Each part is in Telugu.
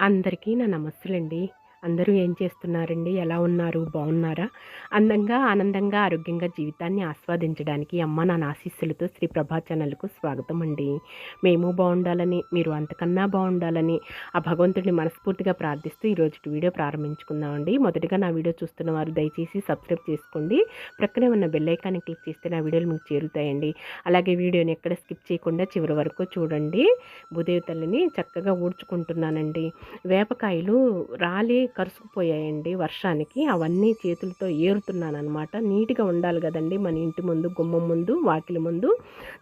అందరికీ నా నమస్సులండి. అందరూ ఏం చేస్తున్నారండి? ఎలా ఉన్నారు? బాగున్నారా? అందంగా, ఆనందంగా, ఆరోగ్యంగా జీవితాన్ని ఆస్వాదించడానికి అమ్మ నాన్న ఆశీస్సులతో శ్రీ ప్రభా ఛానల్‌కు స్వాగతం అండి. మేము బావుండాలని, మీరు అంతకన్నా బావుండాలని ఆ భగవంతుడిని మనస్ఫూర్తిగా ప్రార్థిస్తూ ఈరోజుటి వీడియో ప్రారంభించుకుందామండి. మొదటిగా నా వీడియో చూస్తున్న వారు దయచేసి సబ్స్క్రైబ్ చేసుకోండి. ప్రక్కనే ఉన్న బెల్ ఐకాన్ని క్లిక్ చేస్తే నా వీడియోలు మీకు చేరుతాయండి. అలాగే వీడియోని ఎక్కడ స్కిప్ చేయకుండా చివరి వరకు చూడండి. భూదేవి తల్లిని చక్కగా ఊడ్చుకుంటున్నానండి. వేపకాయలు రాలి కరుసుకుపోయాయండి వర్షానికి. అవన్నీ చేతులతో ఏరుతున్నాననమాట. నీట్‌గా ఉండాలి గదండీ! మన ఇంటి ముందు, గుమ్మం ముందు, వాకిలి ముందు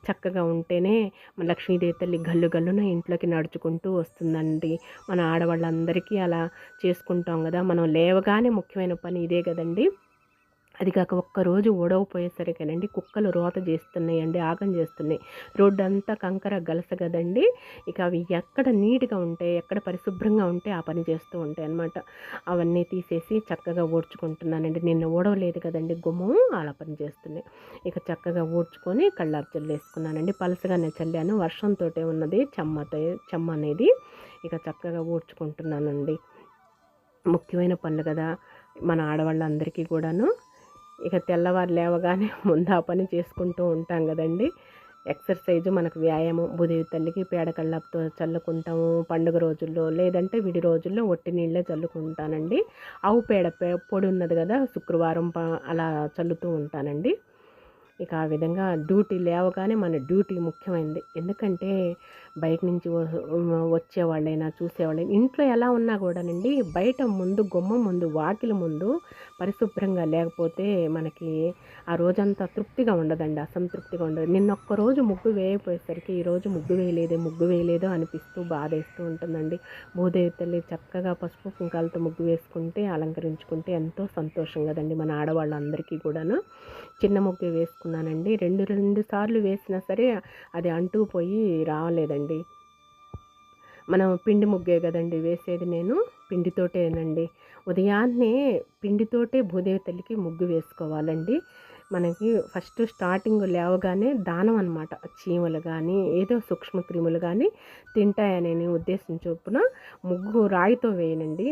చక్కగా ఉంటేనే మన లక్ష్మీదేవి తల్లి గల్లు గల్లున ఇంట్లోకి నడుచుకుంటూ వస్తుందండి. మన ఆడవాళ్ళందరికీ అలా చేసుకుంటాం గదా! మనం లేవగానే ముఖ్యమైన పని ఇదే గదండీ! అది కాక ఒక్కరోజు ఓడవపోయేసరికేనండి కుక్కలు రోత చేస్తున్నాయండి, ఆగం చేస్తున్నాయి. రోడ్డంతా కంకర గలస గదండీ! ఇక అవి ఎక్కడ నీట్‌గా ఉంటే, ఎక్కడ పరిశుభ్రంగా ఉంటే ఆ పని చేస్తూ ఉంటాయన్నమాట. అవన్నీ తీసేసి చక్కగా ఊడ్చుకుంటున్నానండి. నిన్న ఊడవలేదు కదండీ గుమ్మం, అలా పని చేస్తున్నాయి. ఇక చక్కగా ఊడ్చుకొని కల్లాపు జల్లేసుకున్నానండి. పలసగానే చల్లాను. వర్షంతోటే ఉన్నది చెమ్మ అనేది. ఇక చక్కగా ఊడ్చుకుంటున్నానండి. ముఖ్యమైన పనులు కదా! మన ఆడవాళ్ళందరికీ కూడాను. ఇక తెల్లవారు లేవగానే ముందు ఆ పని చేసుకుంటూ ఉంటాం కదండీ. ఎక్సర్సైజు మనకు వ్యాయామం. భూదేవి తల్లికి పేడ కళ్ళాపుతో చల్లుకుంటాము పండుగ రోజుల్లో, లేదంటే విడి రోజుల్లో ఒట్టి నీళ్ళే చల్లుకుంటానండి. ఆవు పేడ పొడి ఉన్నది కదా, శుక్రవారం అలా చల్లుతూ ఉంటానండి. ఇక ఆ విధంగా డ్యూటీ లేవగానే మన డ్యూటీ ముఖ్యమైనది. ఎందుకంటే బయట నుంచి వచ్చేవాళ్ళైనా, చూసేవాళ్ళైనా ఇంట్లో ఎలా ఉన్నా కూడానండి, బయట ముందు గుమ్మం ముందు, వాకిలి ముందు పరిశుభ్రంగా లేకపోతే మనకి ఆ రోజంతా తృప్తిగా ఉండదండి. అసంతృప్తిగా ఉండదు. నిన్నొక్క రోజు ముగ్గు వేయకపోయేసరికి ఈరోజు ముగ్గు వేయలేదో అనిపిస్తూ బాధేస్తూ ఉంటుందండి. భూదేవి తల్లి చక్కగా పసుపు కుంకాలతో ముగ్గు వేసుకుంటే, అలంకరించుకుంటే ఎంతో సంతోషం కదండి మన ఆడవాళ్ళందరికీ కూడాను. చిన్న ముగ్గే వేసుకున్నానండి. రెండు సార్లు వేసినా సరే అది అంటుకుపోయి రాలేదండి. మనం పిండి ముగ్గే కదండి వేసేది నేను. పిండితోటేనండి. ఉదయాన్నే పిండితోటే భూదేవి తల్లికి ముగ్గు వేసుకోవాలండి. మనకి ఫస్ట్ స్టార్టింగ్ లేవగానే దానం అనమాట. చీమలు కానీ, ఏదో సూక్ష్మక్రిములు కానీ తింటాయనే ఉద్దేశం చొప్పున ముగ్గు రాయితో వేయనండి.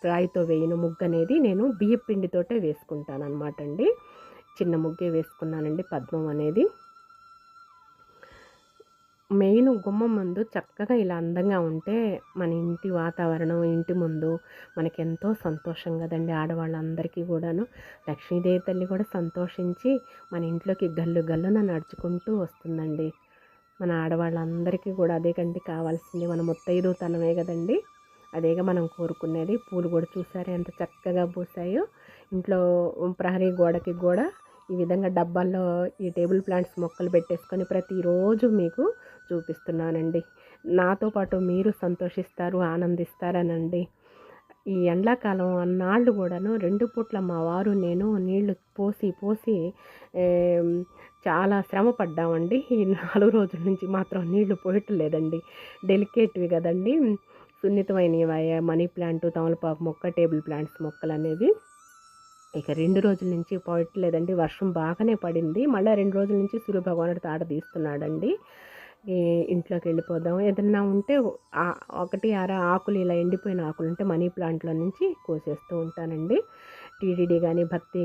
రాయితో వేయను ముగ్గనేది. నేను బియ్యపు పిండితోటే వేసుకుంటాననమాట అండి. చిన్న ముగ్గే వేసుకున్నానండి పద్మం అనేది. మెయిన్ గుమ్మం ముందు చక్కగా ఇలా అందంగా ఉంటే మన ఇంటి వాతావరణం, ఇంటి ముందు మనకెంతో సంతోషం కదండి ఆడవాళ్ళందరికీ కూడాను. లక్ష్మీదేవి తల్లి కూడా సంతోషించి మన ఇంట్లోకి గల్లు గల్లున నడుచుకుంటూ వస్తుందండి. మన ఆడవాళ్ళందరికీ కూడా అదే కండి కావాల్సింది. మన ముత్తైదుతనమే కదండి. అదేగా మనం కోరుకునేది. పూలు కూడా చూసారా ఎంత చక్కగా పూసాయో. ఇంట్లో ప్రహరీ గోడకి కూడా ఈ విధంగా డబ్బాల్లో ఈ టేబుల్ ప్లాంట్స్ మొక్కలు పెట్టేసుకొని ప్రతిరోజు మీకు చూపిస్తున్నానండి. నాతో పాటు మీరు సంతోషిస్తారు, ఆనందిస్తారనండి. ఈ ఎండాకాలం అన్నాళ్ళు కూడాను 2 పూట్ల మా వారు నేను నీళ్లు పోసి పోసి ఆహ్, చాలా శ్రమ పడ్డామండి. ఈ 4 రోజుల నుంచి మాత్రం నీళ్లు పోయటం లేదండి. డెలికేట్‌వి కదండీ! సున్నితమైనవి మనీ ప్లాంట్, తమలపాకు మొక్క, టేబుల్ ప్లాంట్స్ మొక్కలనేవి. ఇక 2 రోజుల నుంచి పోయట్లేదండి. వర్షం బాగానే పడింది. మళ్ళా 2 రోజుల నుంచి సూర్యభగవానుడు తాట తీస్తున్నాడండి. ఈ ఇంట్లోకెళ్ళిపోదాం. ఏదన్నా ఉంటే ఒకటి అర ఆకులు ఇలా ఎండిపోయిన ఆకులుంటే మనీ ప్లాంట్‌లో నుంచి కోసేస్తూ ఉంటానండి. టీడీడీ గానీ, భక్తి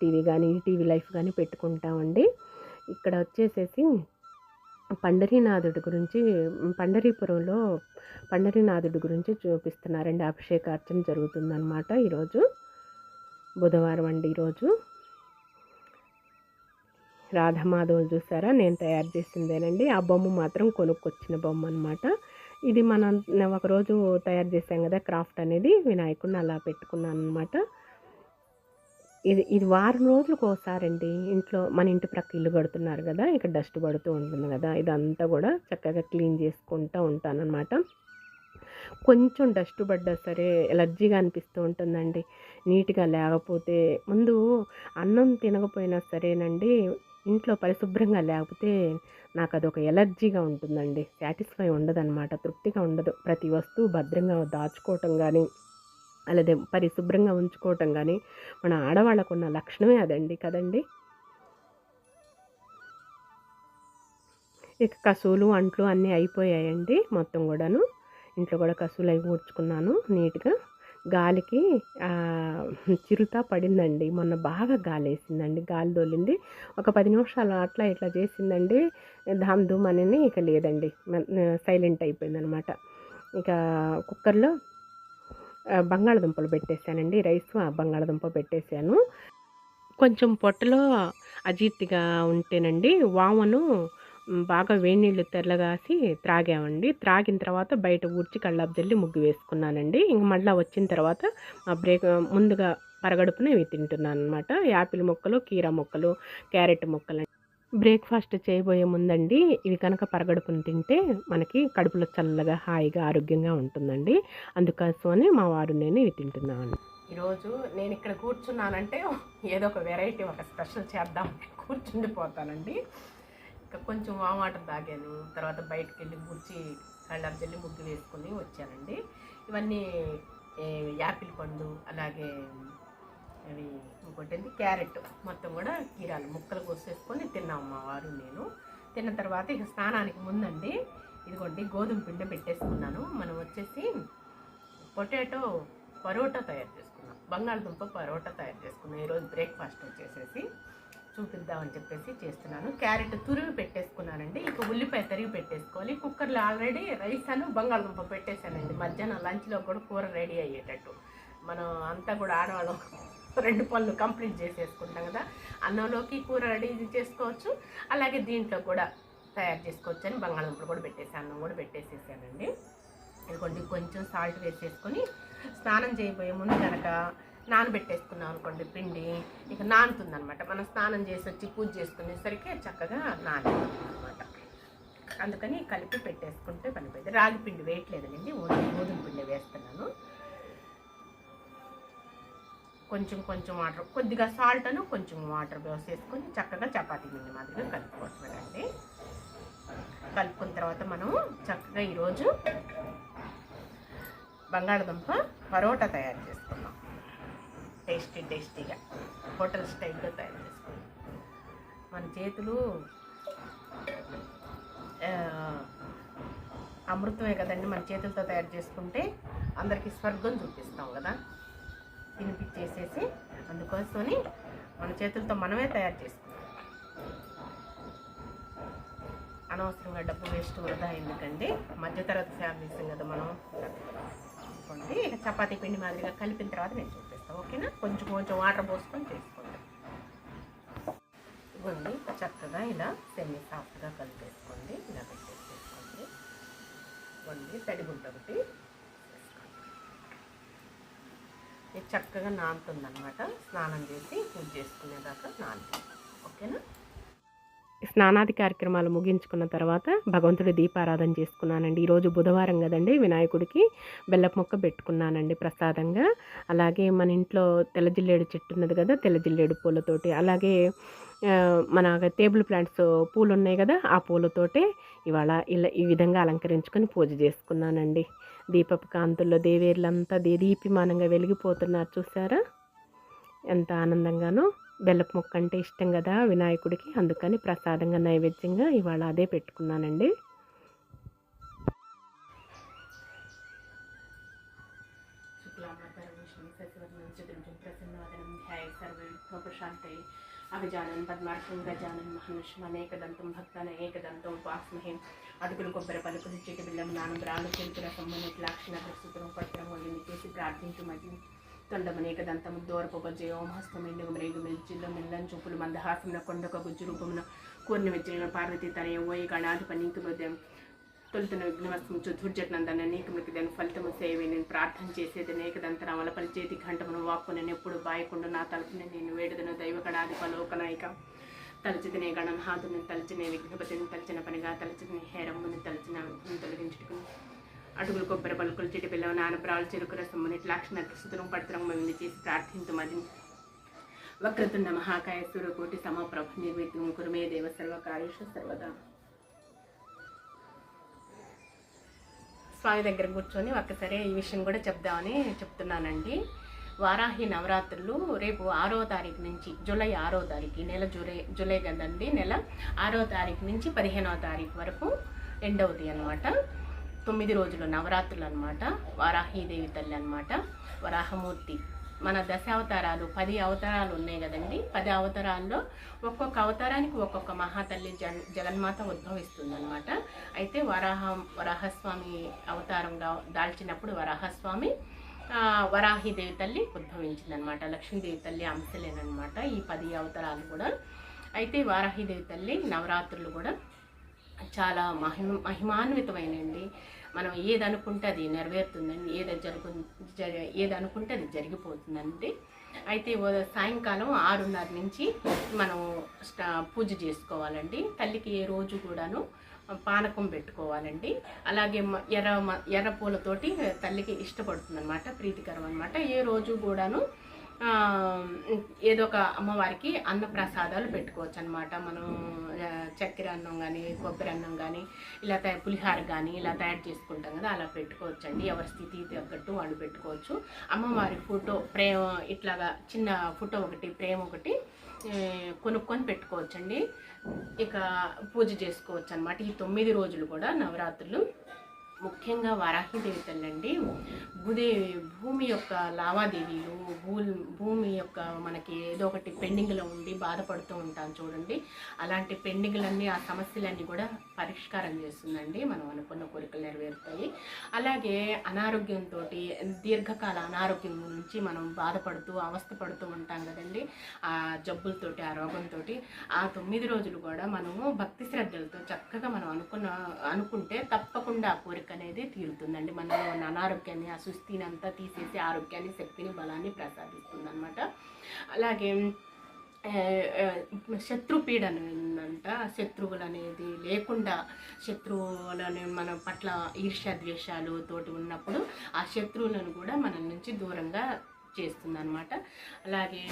టీవీ గానీ, ఈటీవీ లైఫ్ గానీ పెట్టుకుంటామండి. ఇక్కడ వచ్చేసేసి పండరీనాథుడి గురించి పండరీపురంలో పండరీనాథుడి గురించి చూపిస్తున్నారండి. అభిషేకార్చన జరుగుతుందనమాట ఈరోజు. బుధవారం అండి ఈరోజు. రాధామాధవులు చూసారా, నేను తయారు చేసిందేనండి. ఆ బొమ్మ మాత్రం కొనుక్కొచ్చిన బొమ్మ అనమాట. ఇది మనం ఒకరోజు తయారు చేసాం కదా క్రాఫ్ట్ అనేది, వినాయకుడిని అలా పెట్టుకున్నాను అనమాట. ఇది ఇది వారం రోజులకు ఒకసారండి. ఇంట్లో మన ఇంటి ప్రక్క ఇల్లు కడుతున్నారు కదా, ఇక డస్ట్ పడుతూ ఉంటుంది కదా, ఇదంతా కూడా చక్కగా క్లీన్ చేసుకుంటూ ఉంటానన్నమాట. కొంచెం డస్ట్ పడ్డా సరే ఎలర్జీగా అనిపిస్తూ ఉంటుందండి. నీట్‌గా లేకపోతే ముందు అన్నం తినకపోయినా సరేనండి, ఇంట్లో పరిశుభ్రంగా లేకపోతే నాకదొక ఎలర్జీగా ఉంటుందండి. సాటిస్ఫై ఉండదనమాట. తృప్తిగా ఉండదు. ప్రతి వస్తువు భద్రంగా దాచుకోవటం గానీ, అలాగే పరిశుభ్రంగా ఉంచుకోవటం గానీ, మన ఆడవాళ్ళకున్న లక్షణమే అదండి కదండీ! ఇక కసువులు, అంట్లు అన్నీ అయిపోయాయండి మొత్తం గూడాను. ఇంట్లో కూడా కసువులు అవి ఊడ్చుకున్నాను నీట్గా. గాలికి చిరుత పడిందండి. మొన్న బాగా గాలేసిందండి. గాలి తోలింది. ఒక 10 నిమిషాలు అట్లా ఇట్లా చేసిందండి. ధామ్ ధూమ్ అని ఇక లేదండి. సైలెంట్ అయిపోయిందనమాట. ఇక కుక్కర్లో బంగాళదుంపలు పెట్టేశానండి. రైసు బంగాళదుంప పెట్టేశాను. కొంచెం పొట్టలో అజీర్తిగా ఉంటేనండి వామును బాగా వేడి నీళ్ళు తెల్లగాసి త్రాగామండి. త్రాగిన తర్వాత బయట ఊడ్చి కళ్ళాపు జల్లి ముగ్గు వేసుకున్నానండి. ఇంక మళ్ళీ వచ్చిన తర్వాత ముందుగా పరగడుపున ఇవి తింటున్నాను అనమాట. యాపిల్ ముక్కలు, కీరా ముక్కలు, క్యారెట్ ముక్కలు. బ్రేక్ఫాస్ట్ చేయబోయే ముందండి ఇవి కనుక పరగడుపున తింటే మనకి కడుపులో చల్లగా హాయిగా ఆరోగ్యంగా ఉంటుందండి. అందుకోసమని మా వారు నేను ఇవి తింటున్నాను. ఈరోజు నేను ఇక్కడ కూర్చున్నానంటే ఏదో ఒక వెరైటీ, ఒక స్పెషల్ చేద్దాం కూర్చుండిపోతానండి. ఇంకా కొంచెం వాటర్ తాగాను. తర్వాత బయటకు వెళ్ళి కళ్ళాపు జల్లి ముగ్గు వేసుకొని వచ్చానండి. ఇవన్నీ యాపిల్ పండు, అలాగే అవి ఇంకోటి క్యారెట్ మొత్తం కూడా కీరాలు ముక్కలు కోసేసుకొని తిన్నాము మా వారు నేను. తిన్న తర్వాత ఇక స్నానానికి ముందండి ఇదిగోండి గోధుమ పిండి పెట్టేసుకున్నాను. మనం వచ్చేసి పొటాటో పరోటా తయారు చేసుకున్నాం, బంగాళదుంప పరోటా తయారు చేసుకున్నాం. ఈరోజు బ్రేక్ఫాస్ట్ వచ్చేసేసి చూపిద్దామని చెప్పేసి చేస్తున్నాను. క్యారెట్ తురిమి పెట్టేసుకున్నానండి. ఇక ఉల్లిపాయ తరిగి పెట్టేసుకోవాలి. కుక్కర్లో ఆల్రెడీ రైస్ అను బంగాళదుంప పెట్టేశానండి. మధ్యాహ్నం లంచ్లో కూడా కూర రెడీ అయ్యేటట్టు. మనం అంతా కూడా ఆడవాళ్ళం 2 పనులు కంప్లీట్ చేసేసుకుంటాం కదా. అన్నంలోకి కూర రెడీ చేసుకోవచ్చు, అలాగే దీంట్లో కూడా తయారు చేసుకోవచ్చు అని బంగాళదుంపలు కూడా పెట్టేసి అన్నం కూడా పెట్టేసేసానండి. ఇదిగోండి కొంచెం సాల్ట్ వేసేసుకొని స్నానం చేయబోయే ముందు కనుక నానబెట్టేసుకున్నాం అనుకోండి పిండి, ఇక నానుతుందనమాట. మనం స్నానం చేసి వచ్చి పూజ చేసుకునేసరికి చక్కగా నానమాట. అందుకని కలిపి పెట్టేసుకుంటే పనిపోయింది. రాగి పిండి వేయట్లేదండి, ఓన్లీ గోధుమ పిండి వేస్తున్నాను. కొంచెం వాటర్, కొద్దిగా సాల్ట్ అను కొంచెం వాటర్ వేసేసుకొని చక్కగా చపాతీ పిండి మాదిరిగా కలుపుకోవటమేనండి. కలుపుకున్న తర్వాత మనం చక్కగా ఈరోజు బంగాళదుంప పరోటా తయారు చేసుకున్నాం. టేస్టీగా హోటల్ స్టైల్లో తయారు చేసుకున్నాం. మన చేతులు అమృతమే కదండి. మన చేతులతో తయారు చేసుకుంటే అందరికీ స్వర్గం చూపిస్తాం కదా, తినిపించేసేసి. అందుకోసమని మన చేతులతో మనమే తయారు చేసుకుంటాం. అనవసరంగా డబ్బు వేస్ట్ వృధా ఎందుకండి. మధ్యతరగతి ఫ్యామిలీస్ కదా మనం. అనుకోండి ఇక చపాతీ పిండి మాదిరిగా కలిపిన తర్వాత నేను చూపిస్తాను, ఓకేనా. కొంచెం వాటర్ పోసుకొని చేసుకోండి. ఇవ్వండి చక్కగా ఇలా సెమీ సాఫ్ట్గా కలిపేసుకోండి. ఇలా పెట్టేసుకోండి. ఇవ్వండి తడిగుంట ఒకటి ఇది చక్కగా నానుతుందన్నమాట. స్నానం చేసి పూజ చేసుకునేదాకా నానుతుంది, ఓకేనా. స్నానాది కార్యక్రమాలు ముగించుకున్న తర్వాత భగవంతుడి దీపారాధన చేసుకున్నానండి. ఈరోజు బుధవారం కదండి, వినాయకుడికి బెల్లపు మొక్క పెట్టుకున్నానండి ప్రసాదంగా. అలాగే మన ఇంట్లో తెల్లజిల్లేడు చెట్టు ఉన్నది కదా, తెల్లజిల్లేడు పూలతోటి, అలాగే మన టేబుల్ ప్లాంట్స్ పూలు ఉన్నాయి కదా, ఆ పూలతోటే ఇవాళ ఇలా ఈ విధంగా అలంకరించుకొని పూజ చేసుకున్నానండి. దీపపు కాంతుల్లో దేవేర్లంతా దీప్యమానంగా వెలిగిపోతున్నారు చూసారా, ఎంత ఆనందంగానో. బెల్లపు మొక్క అంటే ఇష్టం కదా వినాయకుడికి, అందుకని ప్రసాదంగా నైవేద్యంగా ఇవాళ అదే పెట్టుకున్నానండి. అభిజానన్ పద్మార్కం గజానన్ మహనుష్మ అనేకదంతం భక్తాన ఏకదంతం ఉపాస్మహే. అటుకులు కొబ్బరి పలుకులు చిటి బిల్లం నానుబ్రాలు చెరుకు రసం లాక్షణ ప్రస్తుతం పత్రం వండిని చేసి ప్రార్థించుమది. తొండమనేక దంతము దూరపొగజే ఓం హస్తమెండుగు రేగు మెల్చిల్లో మెల్లని చూపులు మందహాసమున కొండక గుజ్జు రూపమున కూర్ని వెచ్చిన పార్వతి తనయ ఓయి గణాధిపనికి హృదయం తొలుతున్న విఘ్నవస్తము చతుర్జట్నందన అనేకములకి దాని ఫలితము సేవే. నేను ప్రార్థన చేసేది అనేకదంతన అమలపలి చేతి ఘంటమును వాక్కును ఎప్పుడు బాయకుండా నా తలుపుని నేను వేడుదను దైవ గణాధిప లోకనాయిక. తలచితనే గణనాథుని తలచిన విఘ్నపతిని తలచిన పనిగా తలచిన హేరమ్ముని తలచిన తొలగించుకుని. అటుకులు కొబ్బరి పలుకులు చిటి పిల్లవ నానప్రాలు చెరుకు రసమ్ముని లాక్షణ సుతురం పడతరం మమ్మల్ని చేసి ప్రార్థించుమది. వక్రతుండ మహాకాయ సూర్యకోటి సమప్రభ నిర్విఘ్నం కురుమే దేవ సర్వకార్యేషు సర్వదా. స్వామి దగ్గర కూర్చొని ఒక్కసారి ఈ విషయం కూడా చెప్దామని చెప్తున్నానండి. వారాహి నవరాత్రులు రేపు 6వ తారీఖు నుంచి, జూలై 6వ తారీఖు, నెల జూలై కదండి, నెల 6వ తారీఖు నుంచి 15వ తారీఖు వరకు ఎండ్ అవుతాయి అన్నమాట. 9 రోజులు నవరాత్రులు అనమాట. వారాహీదేవి తల్లి అనమాట, వరాహమూర్తి. మన దశావతారాలు 10 అవతారాలు ఉన్నాయి కదండి. 10 అవతారాల్లో ఒక్కొక్క అవతారానికి ఒక్కొక్క మహాతల్లి జగన్మాత ఉద్భవిస్తుంది అనమాట. అయితే వరాహస్వామి అవతారంగా దాల్చినప్పుడు వరాహస్వామి వరాహిదేవి తల్లి ఉద్భవించిందనమాట. లక్ష్మీదేవి తల్లి అంశలేనమాట ఈ 10 అవతారాలు కూడా. అయితే వారాహిదేవి తల్లి నవరాత్రులు కూడా చాలా మహిమాన్వితమైనండి. మనం ఏది అనుకుంటే అది నెరవేరుతుందండి, ఏది అనుకుంటే అది జరిగిపోతుందండి. అయితే సాయంకాలం 6:30 నుంచి మనం పూజ చేసుకోవాలండి. తల్లికి ఏ రోజు కూడాను పానకం పెట్టుకోవాలండి. అలాగే ఎర్ర పూలతోటి తల్లికి ఇష్టపడుతుంది అనమాట, ప్రీతికరం అనమాట. ఏ రోజు కూడాను ఏదో ఒక అమ్మవారికి అన్నప్రసాదాలు పెట్టుకోవచ్చు అనమాట. మనం చక్కెర అన్నం కానీ, కొబ్బరి అన్నం కానీ, ఇలా పులిహార కానీ ఇలా తయారు చేసుకుంటాం కదా, అలా పెట్టుకోవచ్చు అండి. ఎవరి స్థితి తగ్గట్టు వాళ్ళు పెట్టుకోవచ్చు. అమ్మవారి ఫోటో ప్రేమ ఇట్లాగా చిన్న ఫోటో ఒకటి, ప్రేమ ఒకటి కొనుక్కొని పెట్టుకోవచ్చండి. ఇక పూజ చేసుకోవచ్చు అనమాట. ఈ 9 రోజులు కూడా నవరాత్రులు ముఖ్యంగా వారాహిదేవి తల్లి అండి. భూమి యొక్క లావాదేవీలు, భూమి యొక్క మనకి ఏదో ఒకటి పెండింగ్లో ఉండి బాధపడుతూ ఉంటాం చూడండి, అలాంటి పెండింగ్లన్నీ ఆ సమస్యలన్నీ కూడా పరిష్కారం చేస్తుందండి. మనం అనుకున్న కోరికలు నెరవేరుతాయి. అలాగే అనారోగ్యంతో, దీర్ఘకాల అనారోగ్యం నుంచి మనం బాధపడుతూ అవస్థపడుతూ ఉంటాం కదండి, ఆ జబ్బులతోటి, ఆ రోగంతో. ఆ 9 రోజులు కూడా మనము భక్తి శ్రద్ధలతో చక్కగా మనం అనుకుంటే తప్పకుండా ఆ కోరిక అనేది తీరుతుందండి. మనలో ఉన్న అనారోగ్యాన్ని, ఆ సుస్థిని అంతా తీసేసి ఆరోగ్యాన్ని, శక్తిని, బలాన్ని ప్రసాదిస్తుంది అనమాట. అలాగే శత్రుపీడన ఏంటంట, శత్రువులు అనేది లేకుండా, శత్రువులని మన పట్ల ఈర్ష్య ద్వేషాలు తోటి ఉన్నప్పుడు ఆ శత్రువులను కూడా మన నుంచి దూరంగా చేస్తుందన్నమాట. అలాగే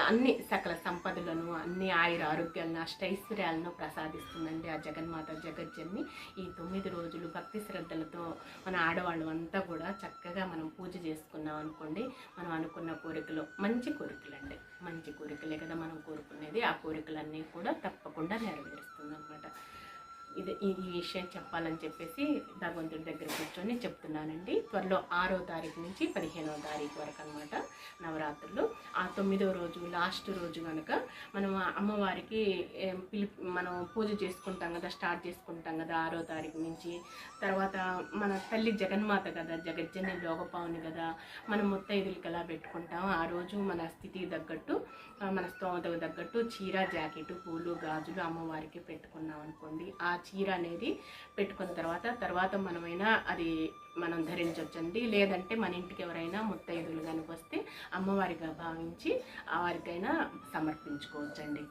అన్ని సకల సంపదలను, అన్ని ఆయుర ఆరోగ్యాలను, అష్టైశ్వర్యాలను ప్రసాదిస్తుందండి ఆ జగన్మాత జగజ్జన్ని. ఈ 9 రోజులు భక్తి శ్రద్ధలతో మన ఆడవాళ్ళు అంతా కూడా చక్కగా మనం పూజ చేసుకున్నాం అనుకోండి, మనం అనుకున్న కోరికలు మంచి కోరికలండి, మంచి కోరికలే కదా మనం కోరుకునేది. ఆ కోరికలన్నీ కూడా తప్పకుండా నెరవేరుస్తుంది అనమాట. ఈ విషయం చెప్పాలని చెప్పేసి భగవంతుడి దగ్గర కూర్చొని చెప్తున్నానండి. త్వరలో 6వ తారీఖు నుంచి 15వ తారీఖు వరకు అనమాట నవరాత్రులు. ఆ 9వ రోజు లాస్ట్ రోజు కనుక మనం అమ్మవారికి మనం పూజ చేసుకుంటాం కదా, స్టార్ట్ చేసుకుంటాం కదా 6వ తారీఖు నుంచి. తర్వాత మన తల్లి జగన్మాత కదా, జగజ్జని లోకపావుని కదా, మనం ముత్తైదులకి ఎలా పెట్టుకుంటాం ఆ రోజు మన స్థితికి తగ్గట్టు, మన స్తోమతకు తగ్గట్టు చీర, జాకెట్, పూలు, గాజులు అమ్మవారికి పెట్టుకున్నాం అనుకోండి. ఆ చీర అనేది పెట్టుకున్న తర్వాత మనమైనా అది మనం ధరించవచ్చండి. లేదంటే మన ఇంటికి ఎవరైనా ముత్తైదులు కనుక వస్తే అమ్మవారిగా భావించి వారికైనా సమర్పించుకోవచ్చండి.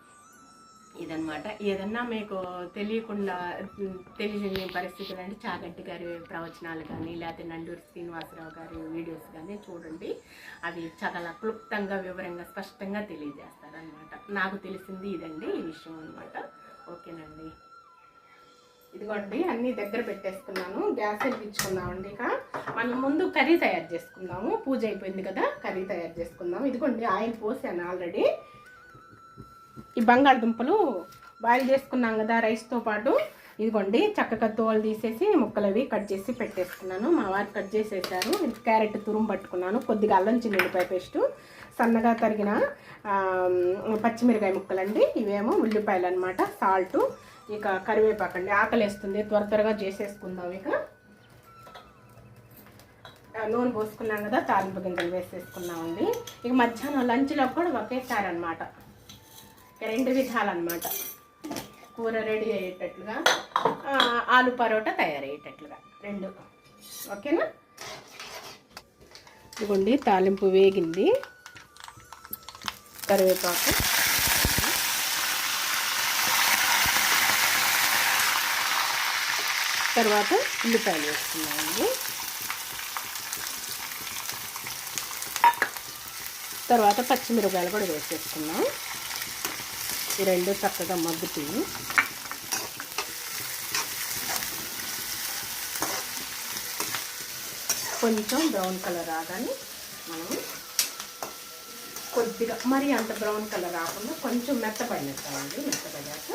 ఇదన్నమాట. ఏదన్నా మీకు తెలియకుండా తెలియని పరిస్థితులు అంటే చాగంటి గారి ప్రవచనాలు కానీ, లేకపోతే నండూరి శ్రీనివాసరావు గారి వీడియోస్ కానీ చూడండి. అవి చాలా క్లుప్తంగా, వివరంగా, స్పష్టంగా తెలియజేస్తారనమాట. నాకు తెలిసింది ఇదండి, ఈ విషయం అనమాట. ఓకేనండి. ఇదిగోండి అన్నీ దగ్గర పెట్టేసుకున్నాను. గ్యాస్ వెలిగించుకుందామండి. ఇక మనం ముందు కర్రీ తయారు చేసుకుందాము. పూజ అయిపోయింది కదా, కర్రీ తయారు చేసుకుందాము. ఇదిగోండి ఆయిల్ పోసాను ఆల్రెడీ. ఈ బంగాళదుంపలు బాయిల్ చేసుకున్నాం కదా రైస్తో పాటు, ఇదిగోండి చక్కగా తోలు తీసేసి ముక్కలు అవి కట్ చేసి పెట్టేసుకున్నాను. మా వారు కట్ చేసేసారు. క్యారెట్ తురుము పట్టుకున్నాను, కొద్దిగా అల్లం చిన్నులపాయ పేస్టు, సన్నగా తరిగిన పచ్చిమిరకాయ ముక్కలండి, ఇవేమో ఉల్లిపాయలు అనమాట, సాల్టు, ఇక కరివేపాకండి. ఆకలేస్తుంది, త్వరగా చేసేసుకుందాం. ఇక నూనె పోసుకున్నాం కదా, తాలింపు గింజలు వేసేసుకున్నామండి. ఇక మధ్యాహ్నం లంచ్లో కూడా ఒకేసారి అనమాట, 2 విధాలన్నమాట. కూర రెడీ అయ్యేటట్లుగా, ఆలు పరోటా తయారయ్యేటట్లుగా 2. ఓకేనా? ఇదిగోండి తాలింపు వేగింది, కరివేపాకు, తర్వాత ఉల్లిపాయలు వేసుకున్నామండి. తర్వాత పచ్చిమిరపకాయలు కూడా వేసేసుకున్నాం. ఈ 2 చక్కగా మగ్గుతాయి. కొంచెం బ్రౌన్ కలర్ రాగానే మనం కొద్దిగా, మరి అంత బ్రౌన్ కలర్ రాకుండా కొంచెం మెత్తపడినట్టామండి. మెత్తపడాక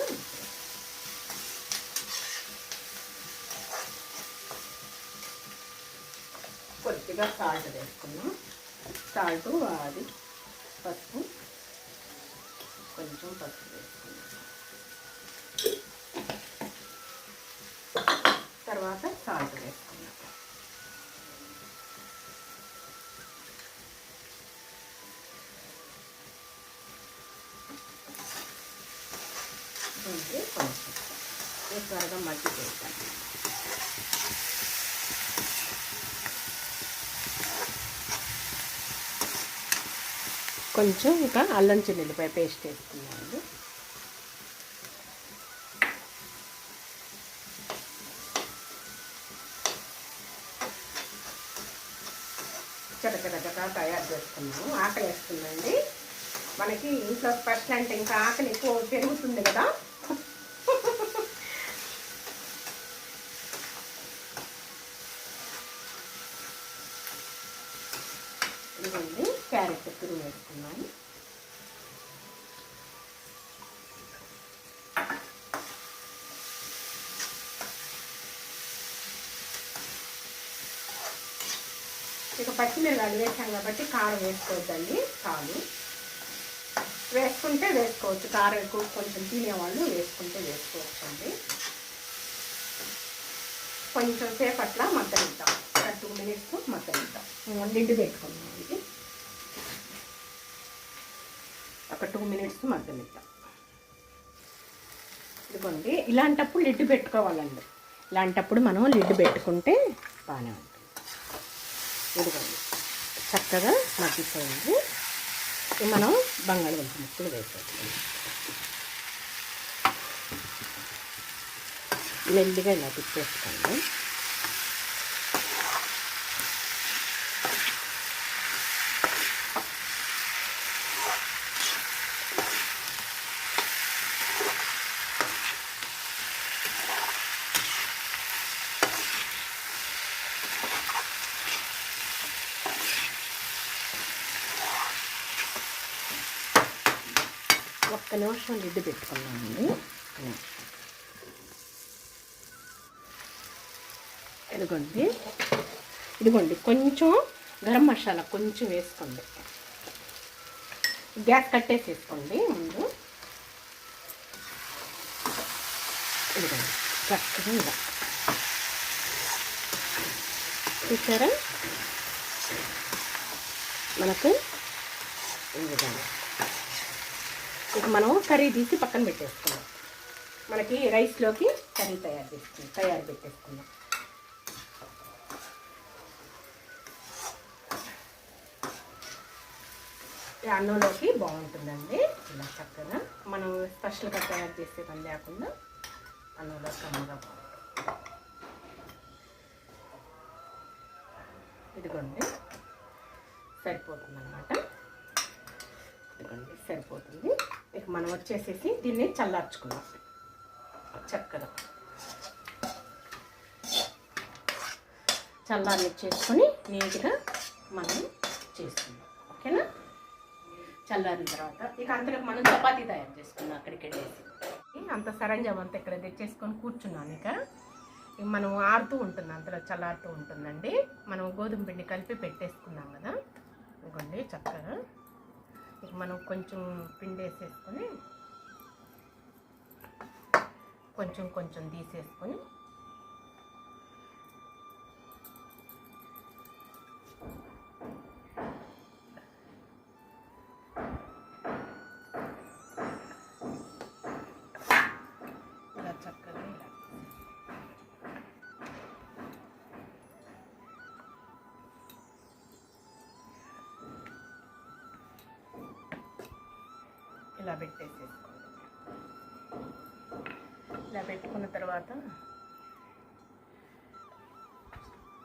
కొద్దిగా సాల్ట్ వేసుకున్నాం. సాల్ట్ అది పసుపు, కొంచెం పసుపు వేసుకున్నాం. తర్వాత సాల్ట్ వేసుకున్నాం. కొంచెం త్వరగా మగ్గి చేస్తాను. కొంచెం ఇంకా అల్లం చిన్నులపాయ పేస్ట్ వేసుకున్నాను. చక్కగా తయారు చేసుకున్నాము. ఆకలి వేస్తుందండి మనకి. ఇంట్లో స్పెషల్ అంటే ఇంకా ఆకలి ఎక్కువ పెరుగుతుంది కదా. ఇదిగోండి క్యారెట్ తురుము వేసుకున్నాను. ఇక పచ్చిమిరపకాయలు వేసాం కాబట్టి కారం వేసుకోవద్దండి. చాలు, వేసుకుంటే వేసుకోవచ్చు. కారం ఎక్కువ కొంచెం తినేవాళ్ళు వేసుకుంటే వేసుకోవచ్చండి. కొంచెం సేపు అట్లా మగ్గనిద్దాం. 2 మినిట్స్ మగ్గనిద్దాం. లిడ్ పెట్టుకున్నాం. ఇది ఒక 2 మినిట్స్ మగ్గనిద్దాం. ఇదిగోండి ఇలాంటప్పుడు లిడ్ పెట్టుకోవాలండి. ఇలాంటప్పుడు మనం లిడ్ పెట్టుకుంటే బాగానే ఉంటుంది. ఇదిగోండి చక్కగా మగ్గిపోయింది. మనం బంగాళదుంప ముక్కలు వేసేస్తాం. మెల్లిగా ఇలా తిప్పేసుకోండి. ఒక్క నిమిషం లిడ్ పెట్టుకున్నామండి. ఇదిగోండి కొంచెం గరం మసాలా కొంచెం వేసుకోండి. గ్యాస్ కట్టేసేసుకోండి ముందు. ఇదిగోండి చక్కగా ఇలా చూసారా మనకు ఈ విధంగా. ఇక మనం కర్రీ తీసి పక్కన పెట్టేసుకున్నాం. మనకి రైస్లోకి కర్రీ తయారు పెట్టేసుకున్నాం. అన్నంలోకి బాగుంటుందండి. ఇలా చక్కగా మనం స్పెషల్గా తయారు చేసే పని లేకుండా అన్నంలో కమ్మగా బాగుంటుంది. ఇదిగోండి సరిపోతుంది అన్నమాట. ఇదిగోండి సరిపోతుంది. ఇక మనం వచ్చేసేసి దీన్ని చల్లార్చుకున్నాం. చక్కగా చల్లార్చేసుకొని నీట్గా మనం చేసుకుందాం. ఓకేనా. చల్లారిన తర్వాత ఇక అంతలోకి మనం చపాతీ తయారు చేసుకున్నాం. అక్కడికి వెళ్ళేసి అంత సరంజాం అంతా ఇక్కడ తెచ్చేసుకొని కూర్చున్నాను. ఇక మనం ఆడుతూ ఉంటుంది, అంతలో చల్లారుతూ ఉంటుందండి. మనం గోధుమ పిండి కలిపి పెట్టేసుకున్నాం కదా. ఇదిగోండి చక్కగా ఇక మనం కొంచెం పిండి వేసేసుకొని కొంచెం తీసేసుకొని ఇలా చక్కగా ఇలా పెట్టేసేసుకోండి. ఇలా పెట్టుకున్న తర్వాత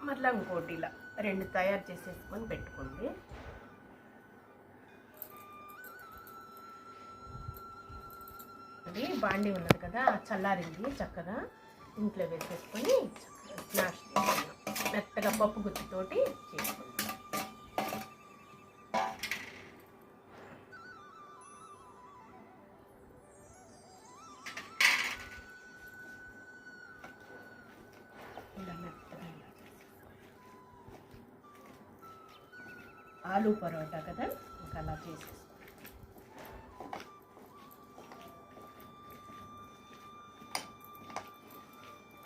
మళ్ళీ ఇంకోటి ఇలా 2 తయారు చేసేసుకొని పెట్టుకోండి. అది బాండీ ఉన్నది కదా, చల్లారింది. చక్కగా ఇంట్లో వేసేసుకొని స్మాష్ మెత్తగా పప్పు గుత్తితోటి చేసుకోండి. ఇలా మెత్తగా ఆలు పరోటా కదా, ఇంకా అలా చేసేసుకోండి.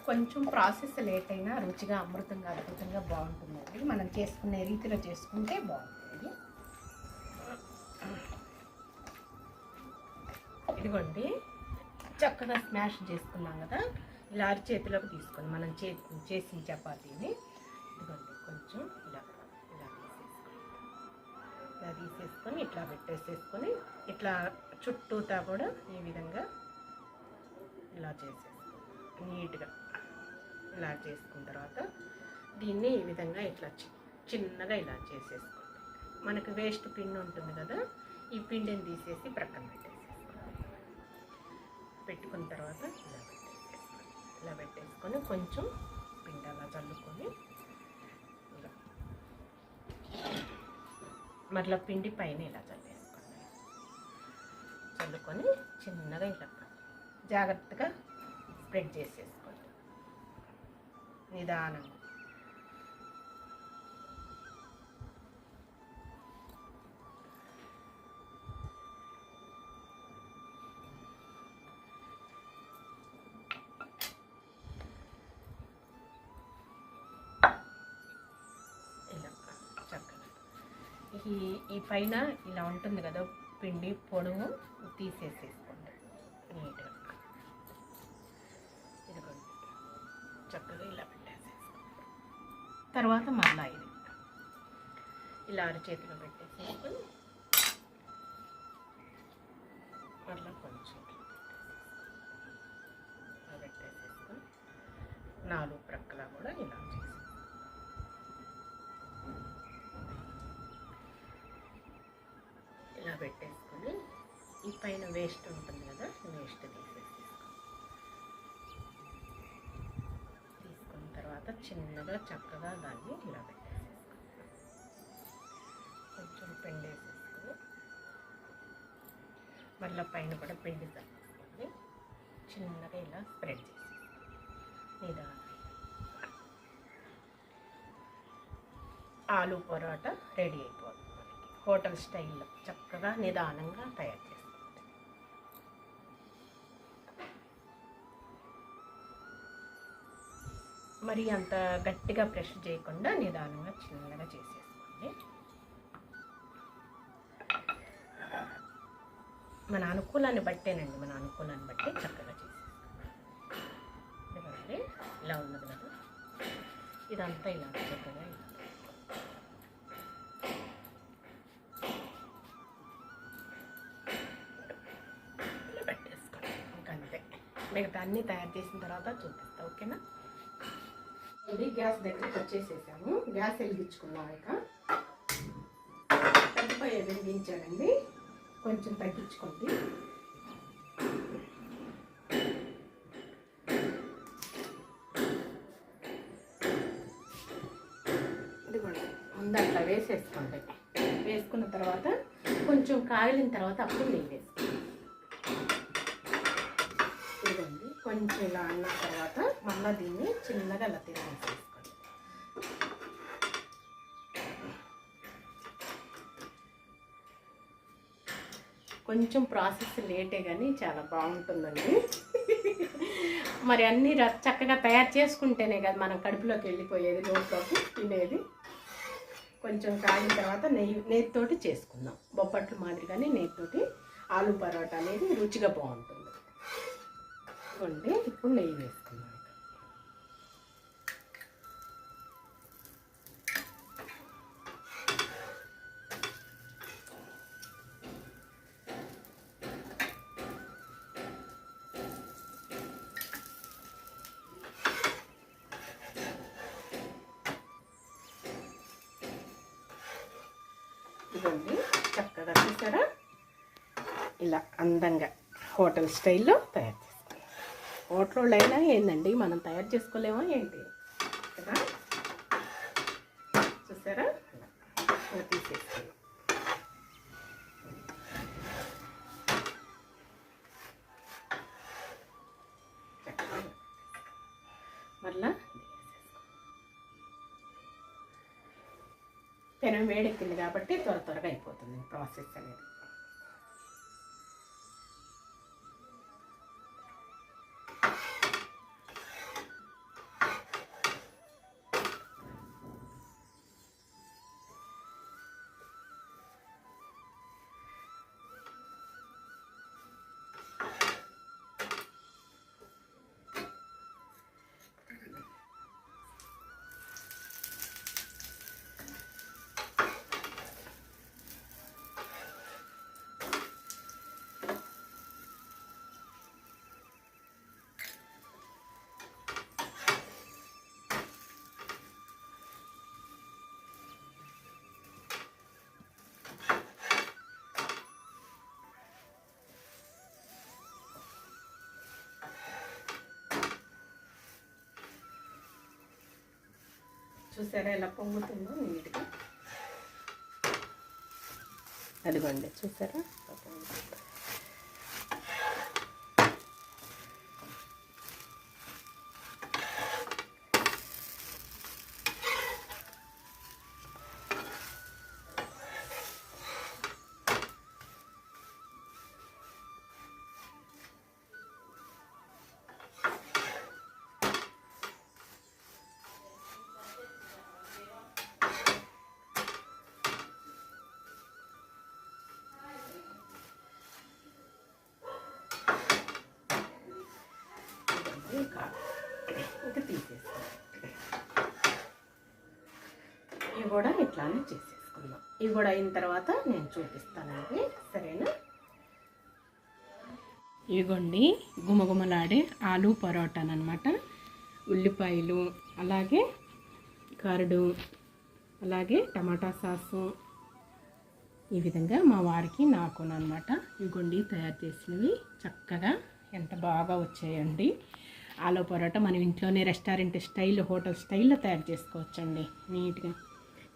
కొంచెం ప్రాసెస్ లేట్ అయినా రుచిగా అమృతంగా అద్భుతంగా బాగుంటుందండి. మనం చేసుకునే రీతిలో చేసుకుంటే బాగుంటుంది. ఇదిగోండి, చక్కగా స్మాష్ చేసుకున్నాం కదా, ఇలా అరిచేతిలోకి తీసుకొని మనం చేసిన చపాతీని ఇదిగోండి కొంచెం ఇలా తీసేసుకొని ఇట్లా పెట్టేసేసుకొని ఇట్లా చుట్టూతా కూడా ఈ విధంగా ఇలా చేసేసుకోండి. నీట్గా ఇలా చేసుకున్న తర్వాత దీన్ని ఈ విధంగా ఇట్లా చిన్నగా ఇలా చేసేసుకోండి. మనకు వేస్ట్ పిండి ఉంటుంది కదా, ఈ పిండిని తీసేసి ప్రక్కన పెట్టుకున్న తర్వాత ఇలా పెట్టేసుకొని కొంచెం పిండి అలా చల్లుకొని ఇలా మరలా పిండి పైన ఇలా చల్లుకొని చిన్నగా ఇలా జాగ్రత్తగా స్ప్రెడ్ చేసేసుకోండి నిదానంగా. ఈ పైన ఇలా ఉంటుంది కదా పిండి పొడవు తీసేసేసుకోండి నీట్గా. ఇదిగోండి చక్కగా ఇలా పెట్టేసేసుకోండి. తర్వాత మళ్ళీ ఇది ఇలా అరచేతిలో పెట్టేసేసుకొని మళ్ళీ కొంచెం పెట్టేసేసుకొని 4 ప్రక్కల కూడా ఇలా ఇలా పెట్టేసుకొని ఈ పైన వేస్ట్ ఉంటుంది కదా, వేస్ట్ తీసుకున్న తర్వాత చిన్నగా చక్కగా దాన్ని ఇలా పెట్టేసేసుకోండి. కొంచెం పిండి వేసేసుకొని మళ్ళీ పైన కూడా పిండి తగ్గించుకోండి. చిన్నగా ఇలా స్ప్రెడ్ చేసేసుకోండి నిదానంగా. ఆలు పరోటా రెడీ అయిపోతుంది. హోటల్ స్టైల్లో చక్కగా నిదానంగా తయారు చేసుకోండి. మరి అంత గట్టిగా ప్రెషర్ చేయకుండా నిదానంగా చిన్నగా చేసేసుకోండి. మన అనుకూలాన్ని బట్టేనండి, మన అనుకూలాన్ని బట్టి చక్కగా చేసేసుకోండి. ఇలా ఉన్నది కదా, ఇదంతా ఇలా చక్కగా మిగతా అన్నీ తయారు చేసిన తర్వాత చూపిస్తా, ఓకేనా? ఇది గ్యాస్ దగ్గరికి వచ్చేసేసాము. గ్యాస్ వెలిగించుకున్నాం. ఇక తగ్గిపోయే వెలిగించానండి, కొంచెం తగ్గించుకోండి. ఇదిగోండి ముందు అట్లా వేసేసుకోండి. వేసుకున్న తర్వాత కొంచెం కాగిలిన తర్వాత అప్పుడు నెయ్యి వేసుకోండి. కొంచెం ఇలా అన్న తర్వాత మళ్ళీ దీన్ని చిన్నగా అలా తిరిగేసేసుకోండి. కొంచెం ప్రాసెస్ లేటే కానీ చాలా బాగుంటుందండి. మరి అన్నీ చక్కగా తయారు చేసుకుంటేనే కదా మనం కడుపులోకి వెళ్ళిపోయేది, నోట్లోకి తినేది. కొంచెం కాగిన తర్వాత నెయ్యితోటి చేసుకుందాం. బొబ్బట్లు మాదిరిగానే నెయ్యితోటి ఆలు పరోటా అనేది రుచిగా బాగుంటుంది. ఇప్పుడు నెయ్యి వేసుకున్నాం. ఇదండి చక్కగా చూసారా, ఇలా అందంగా హోటల్ స్టైల్లో తయారు చేస్తాం. హోటల్లో అయినా ఏందండి మనం తయారు చేసుకోలేమా ఏంటి కదా, చూసారా? తీసేస్తాను. మళ్ళా పెనం వేడెక్కింది కాబట్టి త్వరగా అయిపోతుంది ప్రాసెస్ అనేది. చూసారా ఎలా పొంగుతుందో నీట్గా, అదిగోండి చూసారా. ఇంకా తీసేస్తాం. ఇవి కూడా ఇట్లానే చేసేసుకుందాం. ఇవి కూడా అయిన తర్వాత నేను చూపిస్తానండి, సరేనా. ఇవిగోండి గుమగుమలాడే ఆలు పరోటానమాట. ఉల్లిపాయలు, అలాగే కరడు, అలాగే టమాటా సాసు, ఈ విధంగా మా వారికి నాకునమాట. ఇవిగోండి తయారు చేసినవి చక్కగా ఎంత బాగా వచ్చాయండి. ఆలు పరోటా మనం ఇంట్లోనే రెస్టారెంట్ స్టైల్, హోటల్ స్టైల్లో తయారు చేసుకోవచ్చండి నీట్గా.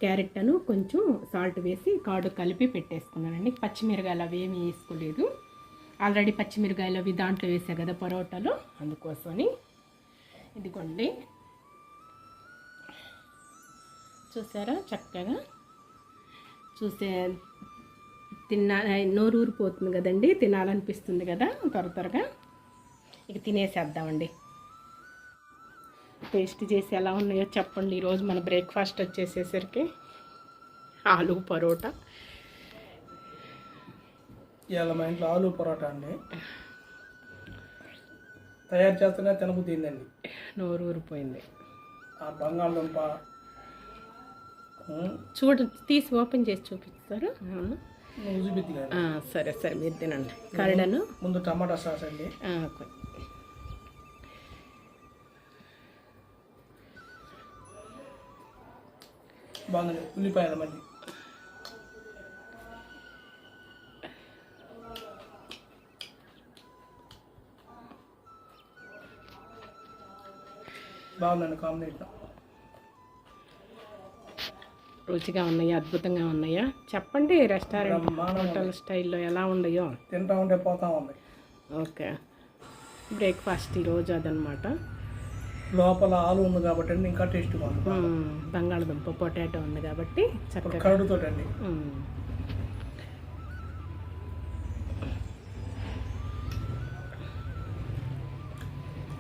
క్యారెట్ను కొంచెం సాల్ట్ వేసి కాడు కలిపి పెట్టేసుకున్నానండి. పచ్చిమిరకాయలు అవి ఏమీ వేసుకోలేదు, ఆల్రెడీ పచ్చిమిరకాయలు అవి దాంట్లో వేసా కదా పరోటాలో, అందుకోసమని. ఇదిగోండి చూసారా చక్కగా. చూసే నోరు ఊరిపోతుంది కదండి, తినాలనిపిస్తుంది కదా త్వరగా. ఇక తినేసేద్దామండి. టేస్ట్ చేసి ఎలా ఉన్నాయో చెప్పండి. ఈరోజు మన బ్రేక్ఫాస్ట్ వచ్చేసేసరికి ఆలు పరోటా. ఇవాళ మా ఇంట్లో ఆలు పరోటా అండి. తయారు చేస్తూనే తినబుద్దిందండి, నోరు ఊరిపోయింది. ఆ బంగాళదుంప తీసి ఓపెన్ చేసి చూపిస్తారు. సరే సరే మీరు తినండి. కరడను ముందు టమాటా సాస్ అండి, బాగుందండి. ఉల్లిపాయలు మళ్ళీ బాగుందండి కాంబినేషన్. రుచిగా ఉన్నాయా, అద్భుతంగా ఉన్నాయా చెప్పండి. రెస్టారెంట్ హోటల్ స్టైల్లో ఎలా ఉన్నాయో తింటా ఉంటే పోతా ఉంది. ఓకే, బ్రేక్ఫాస్ట్ ఈరోజు అదనమాట. లోపల ఆలు ఉంది కాబట్టి అండి ఇంకా టేస్ట్గా ఉంది. బంగాళదుంప పొటాటో ఉంది కాబట్టి చక్కగా కరడుతో అండి.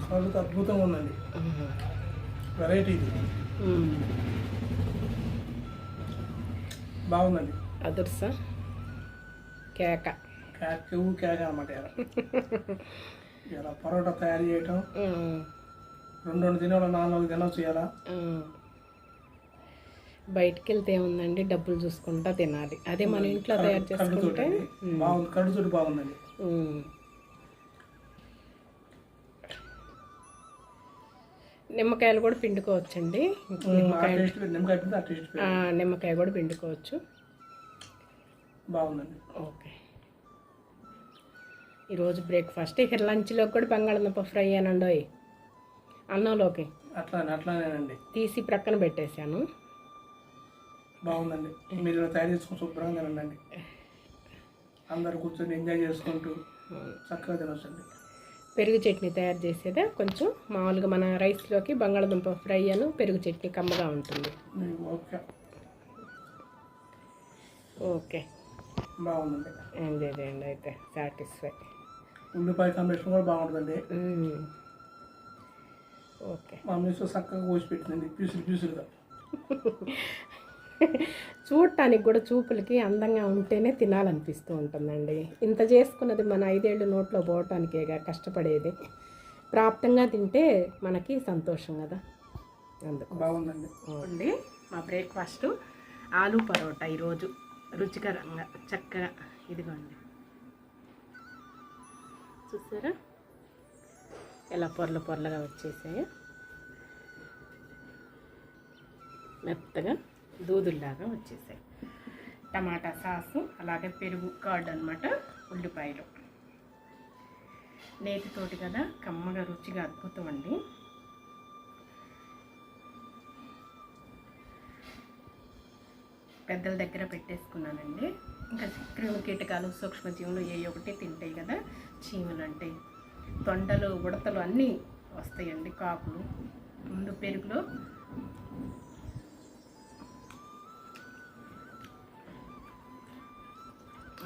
కరడుతో అద్భుతంగా ఉందండి, వెరైటీ ఇది. బాగుందండి. అదుర్స కేక కేక అనమాట. ఇలా పరోటా తయారు చేయటం, రెండు తినడం, 4 తినవచ్చు. ఇలా బయటికి వెళ్తే ఏముందండి, డబ్బులు చూసుకుంటా తినాలి. అదే మన ఇంట్లో తయారు చేసుకుంటే బాగుంది. కడుతోటి బాగుందండి. నిమ్మకాయలు కూడా పిండుకోవచ్చండి. నిమ్మకాయ కూడా పిండుకోవచ్చు. బాగుందండి. ఓకే, ఈరోజు బ్రేక్ఫాస్ట్. ఇక లంచ్లో కూడా బంగాళదుంప ఫ్రై అనండి, అన్నంలోకి అట్లానేనండి తీసి ప్రక్కన పెట్టేశాను. బాగుందండి. మీరు తయారు చేసుకుని శుభ్రంగా తినండి. అందరు కూర్చొని ఎంజాయ్ చేసుకుంటూ చక్కగా తినొచ్చండి. పెరుగు చట్నీ తయారు చేసేదే కొంచెం మామూలుగా మన రైస్లోకి బంగాళదుంప ఫ్రై అను పెరుగు చట్నీ కమ్మగా ఉంటుంది. ఓకే, ఓకే, బాగుందండి. ఎంజాయ్ చేయండి అయితే, సాటిస్ఫై. ఉల్లిపాయ కాంబినేషన్ కూడా బాగుంటుందండి. ఓకే. మా మిస్ చక్కగా కోసి పెట్టిందండి, పీసులుగా. చూడటానికి కూడా చూపులకి అందంగా ఉంటేనే తినాలనిపిస్తూ ఉంటుందండి. ఇంత చేసుకున్నది మన 5 ఏళ్ళు నోట్లో పోవటానికేగా కష్టపడేది. ప్రాప్తంగా తింటే మనకి సంతోషం కదా, అందుకు బాగుందండి అండి. మా బ్రేక్ఫాస్ట్ ఆలూ పరోటా ఈరోజు రుచికరంగా చక్కగా. ఇదిగోండి, చూసారా ఎలా పొరలుగా వచ్చేసాయో, మెత్తగా దూదుల్లాగా వచ్చేసాయి. టమాటా సాసు, అలాగే పెరుగు కర్డ్ అనమాట, ఉల్లిపాయలు నేతితోటి కదా, కమ్మగా రుచిగా అద్భుతం అండి. పెద్దల దగ్గర పెట్టేసుకున్నానండి. ఇంకా క్రిమి కీటకాలు, సూక్ష్మజీవులు ఏ ఒకటి తింటాయి కదా, చీమలు అంటే తొండలు, ఉడతలు అన్నీ వస్తాయండి, కాకులు. ముందు పెరుగులో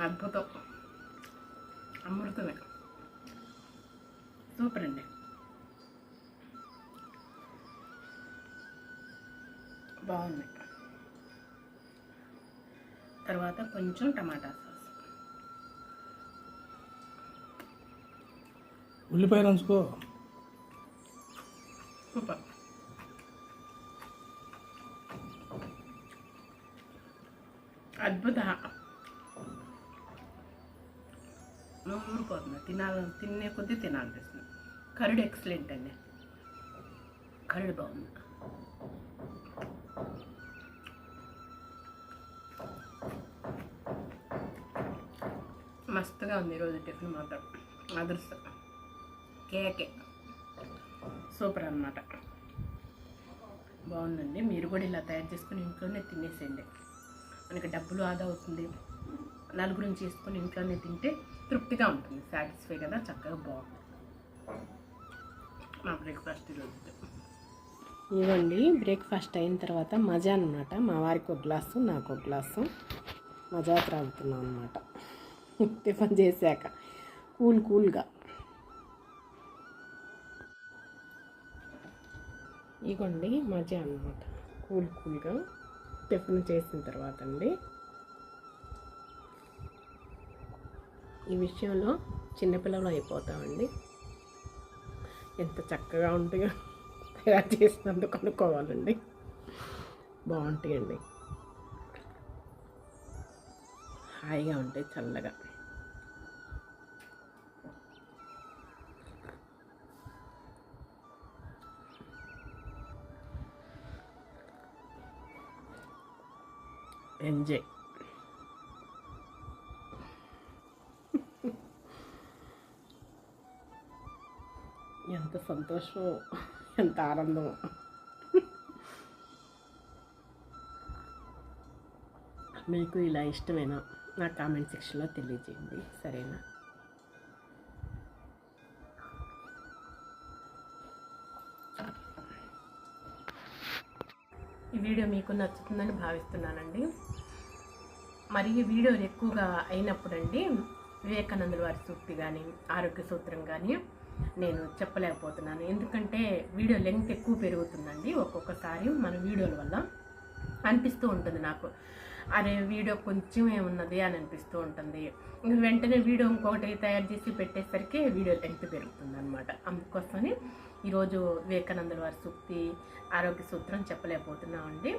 అద్భుతం, అమృతమే, సూపర్ అండి. బాగుంది. తర్వాత కొంచెం టమాటా సాస్, ఉల్లిపాయ నంచుకో. సూపర్. అద్భుత, ఊరిపోతుంది, తినే కొద్దీ తినాలనిపిస్తుంది. కర్డ్ ఎక్సలెంట్ అండి, కర్డ్ బాగుంది. మస్తుగా ఉంది ఈరోజు టిఫిన్ మాత్రం, అదృష్టం, కేకే సూపర్ అన్నమాట. బాగుందండి. మీరు కూడా ఇలా తయారు చేసుకుని ఇంట్లోనే తినేసేయండి. మనకి డబ్బులు ఆదా అవుతుంది. నలుగురిని చేసుకొని ఇంట్లోనే తింటే తృప్తిగా ఉంటుంది, సాటిస్ఫై కదా, చక్కగా బాగుంటుంది. మా బ్రేక్ఫాస్ట్ ఈరోజు ఇవ్వండి. బ్రేక్ఫాస్ట్ అయిన తర్వాత మజా అనమాట. మా వారికి ఒక గ్లాసు, నాకు ఒక గ్లాసు మజా త్రాగుతున్నాం అనమాట. టిఫిన్ చేశాక కూల్గా. ఇగోండి మజా అనమాట, కూల్గా టిఫిన్ చేసిన తర్వాత అండి. ఈ విషయంలో చిన్నపిల్లలు అయిపోతామండి. ఎంత చక్కగా ఉంటాయో తయారు చేసినందుకు అనుకోవాలండి, బాగుంటాయండి, హాయిగా ఉంటాయి, చల్లగా. ఎంజాయ్. ఎంత సంతోషం, ఎంత ఆనందం. మీకు ఇలా ఇష్టమేనా నా కామెంట్ సెక్షన్లో తెలియజేయండి, సరేనా? ఈ వీడియో మీకు నచ్చుతుందని భావిస్తున్నానండి. మరి ఈ వీడియోలు ఎక్కువగా అయినప్పుడండి వివేకానందుల వారి సూక్తి కానీ, ఆరోగ్య సూత్రం కానీ నేను చెప్పలేకపోతున్నాను. ఎందుకంటే వీడియో లెంగ్త్ ఎక్కువ పెరుగుతుందండి. ఒక్కొక్కసారి మన వీడియోల వల్ల అనిపిస్తూ ఉంటుంది నాకు, అరే వీడియో కొంచెం ఏమున్నది అని అనిపిస్తూ ఉంటుంది. వెంటనే వీడియో ఇంకొకటి తయారు చేసి పెట్టేసరికి వీడియో లెంగ్త్ పెరుగుతుంది అనమాట. అందుకోసమని ఈరోజు వివేకానందుల వారి సూక్తి, ఆరోగ్య సూత్రం చెప్పలేకపోతున్నామండి,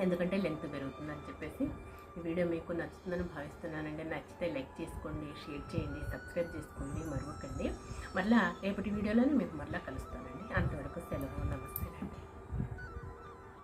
ఎందుకంటే లెంగ్త్ పెరుగుతుందని చెప్పేసి. ఈ వీడియో మీకు నచ్చుతుందని భావిస్తున్నానండి. నచ్చితే లైక్ చేసుకోండి, షేర్ చేయండి, సబ్స్క్రైబ్ చేసుకోండి, మరొకండి. మళ్ళీ రేపటి వీడియోలోనే మీకు మళ్ళీ కలుస్తానండి. అంతవరకు సెలవు, నమస్తే అండి.